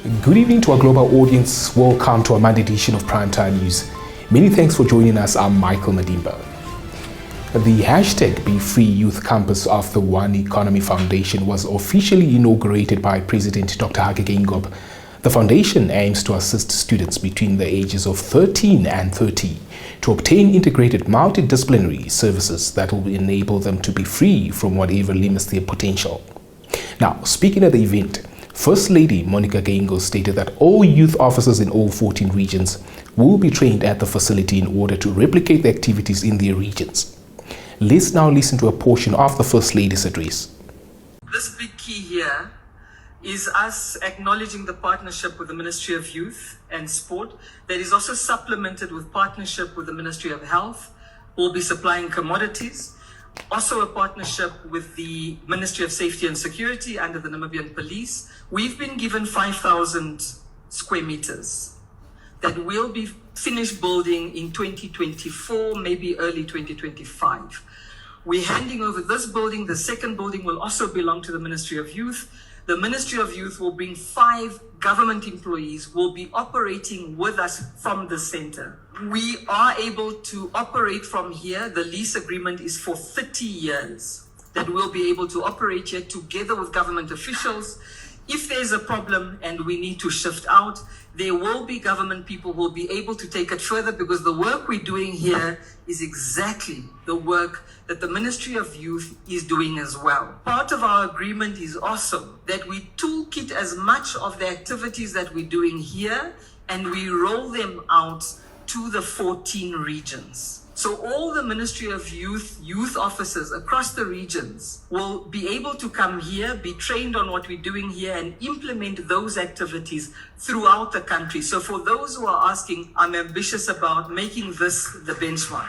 Good evening to our global audience. Welcome to our Monday edition of Primetime News. Many thanks for joining us. I'm Michael Madimba. The hashtag Be Free Youth Campus of the One Economy Foundation was officially inaugurated by President Dr. Hage Geingob. The foundation aims to assist students between the ages of 13 and 30 to obtain integrated multidisciplinary services that will enable them to be free from whatever limits their potential. Now, speaking at the event, First Lady Monica Geingob stated that all youth officers in all 14 regions will be trained at the facility in order to replicate the activities in their regions. Let's now listen to a portion of the First Lady's address. This big key here is us acknowledging the partnership with the Ministry of Youth and Sport that is also supplemented with partnership with the Ministry of Health. We'll be supplying commodities. Also a partnership with the Ministry of Safety and Security under the Namibian Police. We've been given 5,000 square meters that will be finished building in 2024, maybe early 2025. We're handing over this building. The second building will also belong to the Ministry of Youth. The Ministry of Youth will bring 5 government employees will be operating with us from the center. We are able to operate from here. The lease agreement is for 30 years that we'll be able to operate here together with government officials. If there's a problem and we need to shift out, there will be government people who will be able to take it further, because the work we're doing here is exactly the work that the Ministry of Youth is doing as well. Part of our agreement is also that we toolkit as much of the activities that we're doing here and we roll them out to the 14 regions. So all the Ministry of Youth officers across the regions will be able to come here, be trained on what we're doing here, and implement those activities throughout the country. So for those who are asking, I'm ambitious about making this the benchmark.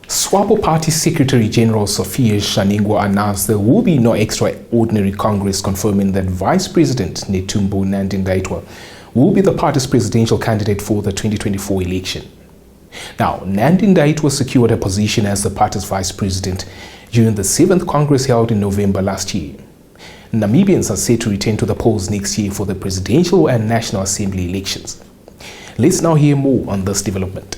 SWAPO Party Secretary General Sophia Shaningwa announced there will be no extraordinary Congress, confirming that Vice President Netumbo Nandi-Ndaitwah will be the party's presidential candidate for the 2024 election. Now, Nandi-Ndaitwah secured a position as the party's vice president during the 7th Congress held in November last year. Namibians are set to return to the polls next year for the presidential and National Assembly elections. Let's now hear more on this development.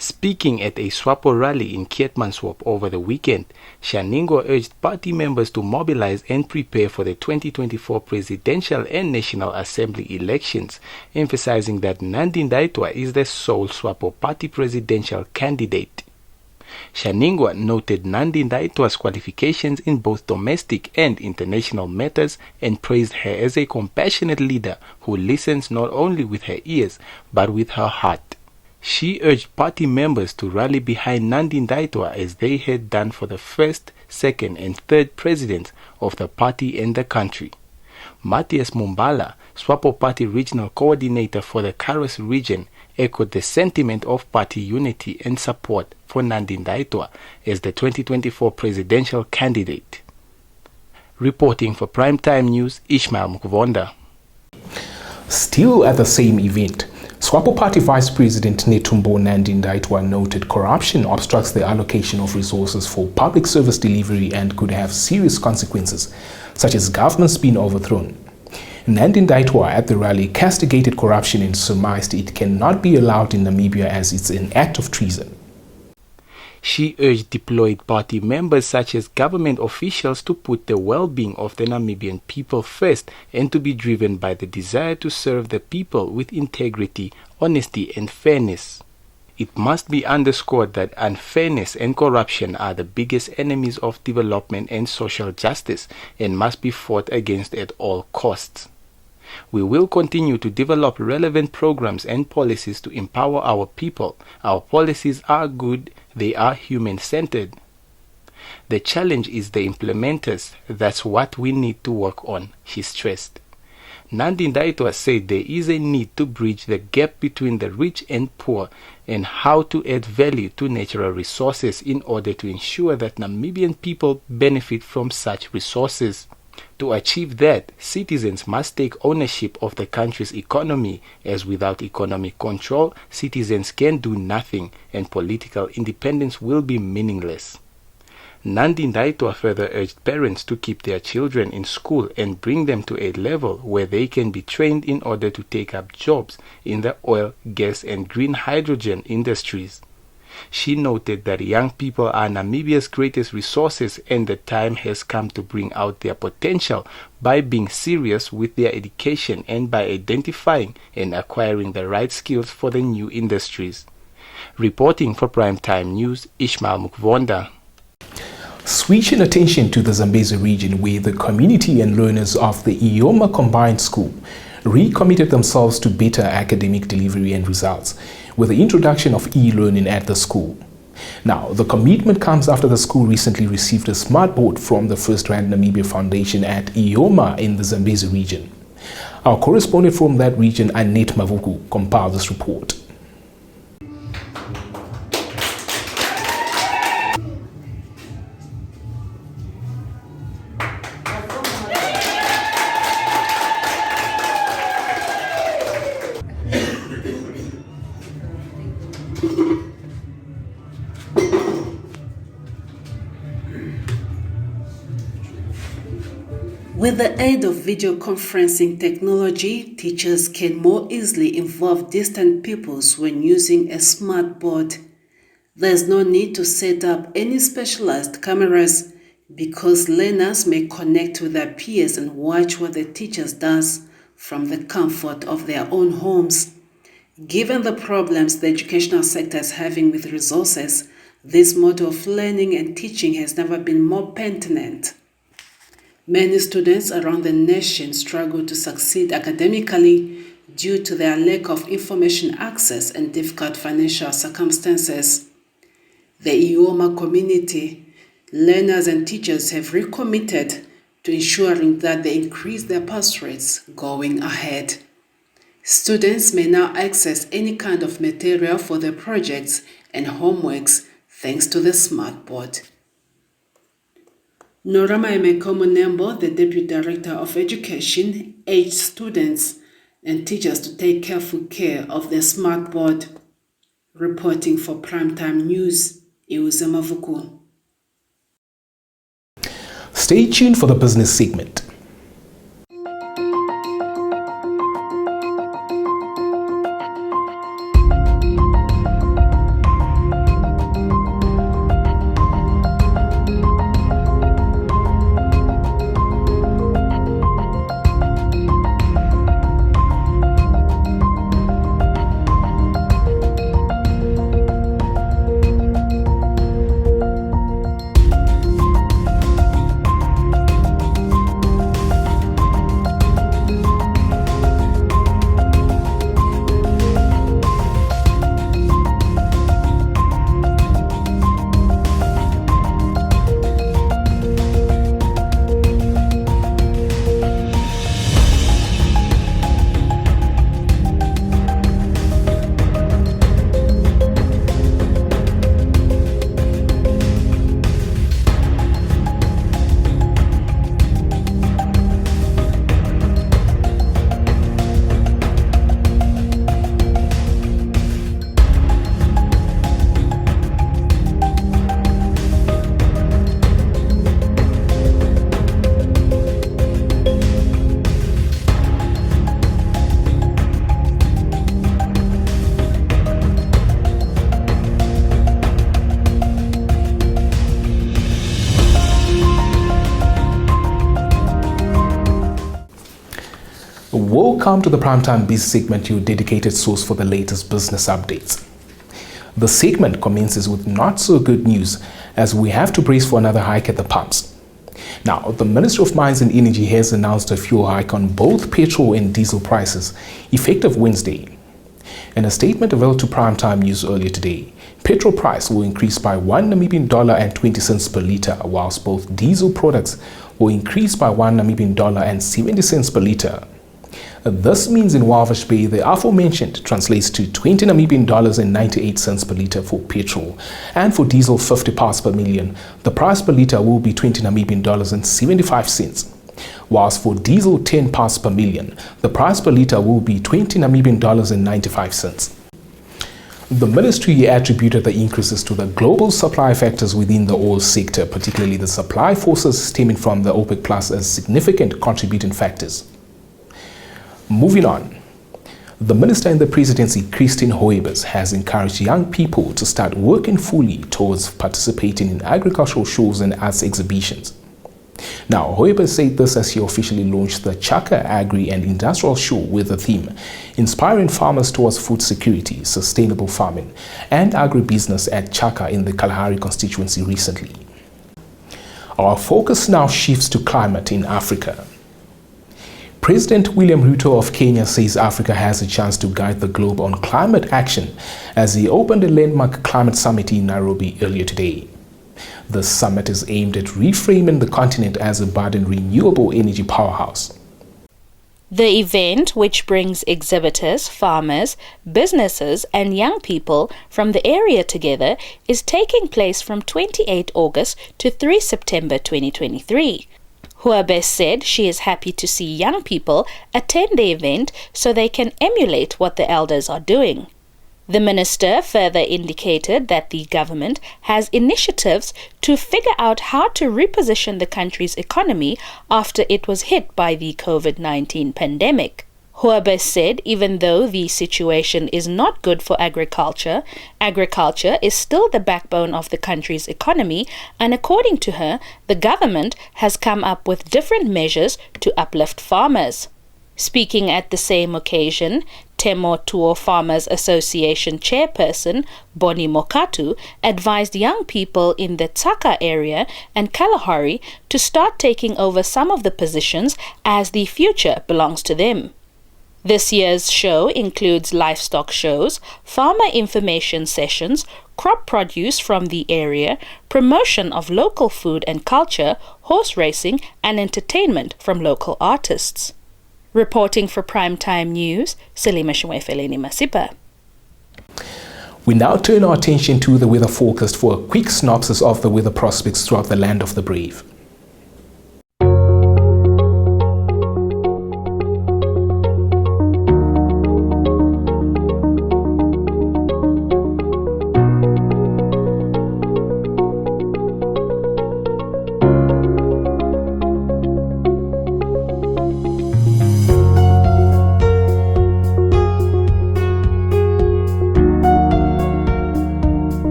Speaking at a SWAPO rally in Keetmanshoop over the weekend, Shaningwa urged party members to mobilize and prepare for the 2024 presidential and National Assembly elections, emphasizing that Nandi-Ndaitwah is the sole SWAPO party presidential candidate. Shaningwa noted Nandi-Ndaitwah's qualifications in both domestic and international matters and praised her as a compassionate leader who listens not only with her ears but with her heart. She urged party members to rally behind Nandi-Ndaitwah as they had done for the first, second and third presidents of the party and the country. Matthias Mumbala, SWAPO Party Regional Coordinator for the Karos region, echoed the sentiment of party unity and support for Nandi-Ndaitwah as the 2024 presidential candidate. Reporting for Primetime News, Ishmael Mukvonda. Still at the same event, SWAPO Party Vice President Netumbo Nandi-Ndaitwah noted corruption obstructs the allocation of resources for public service delivery and could have serious consequences, such as governments being overthrown. Nandi-Ndaitwah at the rally castigated corruption and surmised it cannot be allowed in Namibia as it's an act of treason. She urged deployed party members such as government officials to put the well-being of the Namibian people first and to be driven by the desire to serve the people with integrity, honesty and fairness. It must be underscored that unfairness and corruption are the biggest enemies of development and social justice and must be fought against at all costs. We will continue to develop relevant programs and policies to empower our people. Our policies are good, they are human-centered. The challenge is the implementers. That's what we need to work on, she stressed. Nandi-Ndaitwah said there is a need to bridge the gap between the rich and poor and how to add value to natural resources in order to ensure that Namibian people benefit from such resources. To achieve that, citizens must take ownership of the country's economy, as without economic control, citizens can do nothing and political independence will be meaningless. Nandi Ndaitwa further urged parents to keep their children in school and bring them to a level where they can be trained in order to take up jobs in the oil, gas and green hydrogen industries. She noted that young people are Namibia's greatest resources and the time has come to bring out their potential by being serious with their education and by identifying and acquiring the right skills for the new industries. Reporting for Primetime News, Ishmael Mukvonda. Switching attention to the Zambezi region, where the community and learners of the Ioma Combined School recommitted themselves to better academic delivery and results with the introduction of e-learning at the school. Now, the commitment comes after the school recently received a smart board from the First Rand Namibia Foundation at Ioma in the Zambezi region. Our correspondent from that region, Annette Mavuku, compiled this report. With the aid of video conferencing technology, teachers can more easily involve distant pupils when using a smart board. There's no need to set up any specialized cameras because learners may connect with their peers and watch what the teacher does from the comfort of their own homes. Given the problems the educational sector is having with resources, this model of learning and teaching has never been more pertinent. Many students around the nation struggle to succeed academically due to their lack of information access and difficult financial circumstances. The Ioma community, learners and teachers have recommitted to ensuring that they increase their pass rates going ahead. Students may now access any kind of material for their projects and homeworks thanks to the smart board. Norama Emekomo Nembo, the Deputy Director of Education, urged students and teachers to take careful care of the smart board. Reporting for Primetime News, Iwuze Mavuku. Stay tuned for the business segment. Welcome to the Primetime Biz segment, your dedicated source for the latest business updates. The segment commences with not so good news as we have to brace for another hike at the pumps. Now, the Ministry of Mines and Energy has announced a fuel hike on both petrol and diesel prices effective Wednesday. In a statement available to Primetime News earlier today, petrol price will increase by $1.20 per litre, whilst both diesel products will increase by $1.70 per litre. This means in Walvis Bay, the aforementioned translates to 20 Namibian dollars and 98 cents per litre for petrol, and for diesel 50 parts per million, the price per litre will be 20 Namibian dollars and 75 cents. Whilst for diesel 10 parts per million, the price per litre will be 20 Namibian dollars and 95 cents. The ministry attributed the increases to the global supply factors within the oil sector, particularly the supply forces stemming from the OPEC Plus, as significant contributing factors. Moving on. The minister in the presidency, Christine Hoebers, has encouraged young people to start working fully towards participating in agricultural shows and arts exhibitions. Now, Hoebers said this as she officially launched the Chaka Agri and Industrial Show with the theme Inspiring Farmers Towards Food Security, Sustainable Farming and Agribusiness at Chaka in the Kalahari constituency recently. Our focus now shifts to climate in Africa. President William Ruto of Kenya says Africa has a chance to guide the globe on climate action as he opened a landmark climate summit in Nairobi earlier today. The summit is aimed at reframing the continent as a budding renewable energy powerhouse. The event, which brings exhibitors, farmers, businesses and young people from the area together, is taking place from 28 August to 3 September 2023. Huabes said she is happy to see young people attend the event so they can emulate what the elders are doing. The minister further indicated that the government has initiatives to figure out how to reposition the country's economy after it was hit by the COVID-19 pandemic. Huabes said even though the situation is not good for agriculture, agriculture is still the backbone of the country's economy, and according to her, the government has come up with different measures to uplift farmers. Speaking at the same occasion, Temo Tuo Farmers Association chairperson Boni Mokatu advised young people in the Tsaka area and Kalahari to start taking over some of the positions as the future belongs to them. This year's show includes livestock shows, farmer information sessions, crop produce from the area, promotion of local food and culture, horse racing, and entertainment from local artists. Reporting for Primetime News, Selima Shwefeleni Masipa. We now turn our attention to the weather forecast for a quick synopsis of the weather prospects throughout the land of the brave.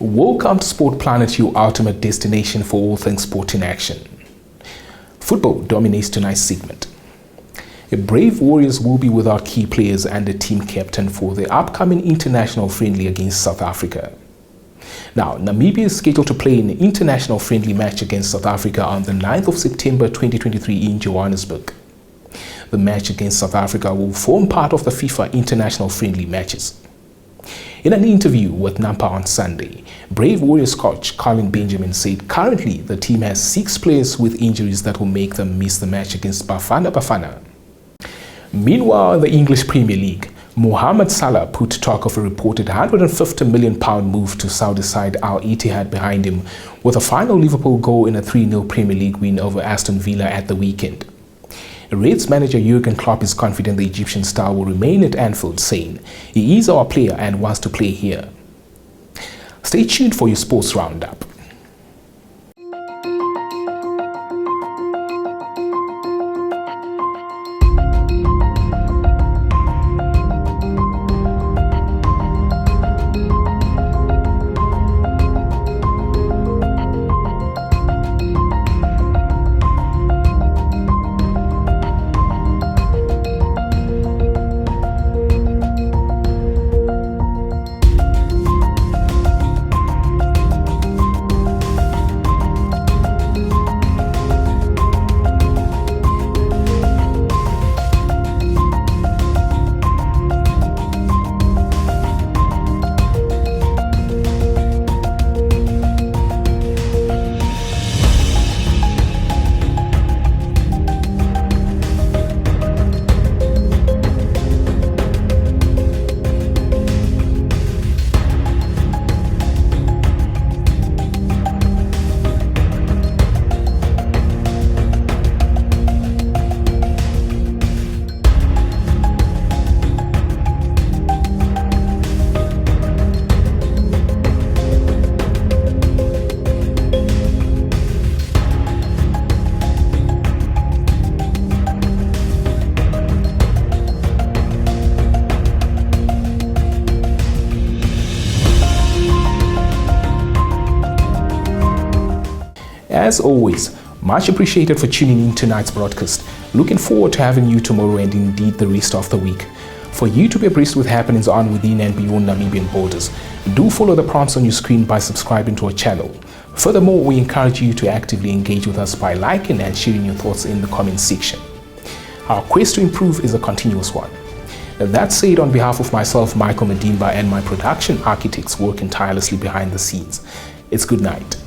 Welcome to Sport Planet, your ultimate destination for all things sport in action. Football dominates tonight's segment. Brave Warriors will be without key players and the team captain for the upcoming international friendly against South Africa. Now, Namibia is scheduled to play an international friendly match against South Africa on the 9th of September 2023 in Johannesburg. The match against South Africa will form part of the FIFA international friendly matches. In an interview with Nampa on Sunday, Brave Warriors coach Colin Benjamin said currently the team has 6 players with injuries that will make them miss the match against Bafana Bafana. Meanwhile, in the English Premier League, Mohamed Salah put talk of a reported £150 million move to Saudi side Al Ittihad behind him with a final Liverpool goal in a 3-0 Premier League win over Aston Villa at the weekend. Reds manager Jurgen Klopp is confident the Egyptian star will remain at Anfield, saying he is our player and wants to play here. Stay tuned for your sports roundup. As always, much appreciated for tuning in tonight's broadcast. Looking forward to having you tomorrow and indeed the rest of the week. For you to be abreast with happenings on, within and beyond Namibian borders, do follow the prompts on your screen by subscribing to our channel. Furthermore, we encourage you to actively engage with us by liking and sharing your thoughts in the comment section. Our quest to improve is a continuous one. That said, on behalf of myself, Michael Medimba, and my production architects working tirelessly behind the scenes, it's good night.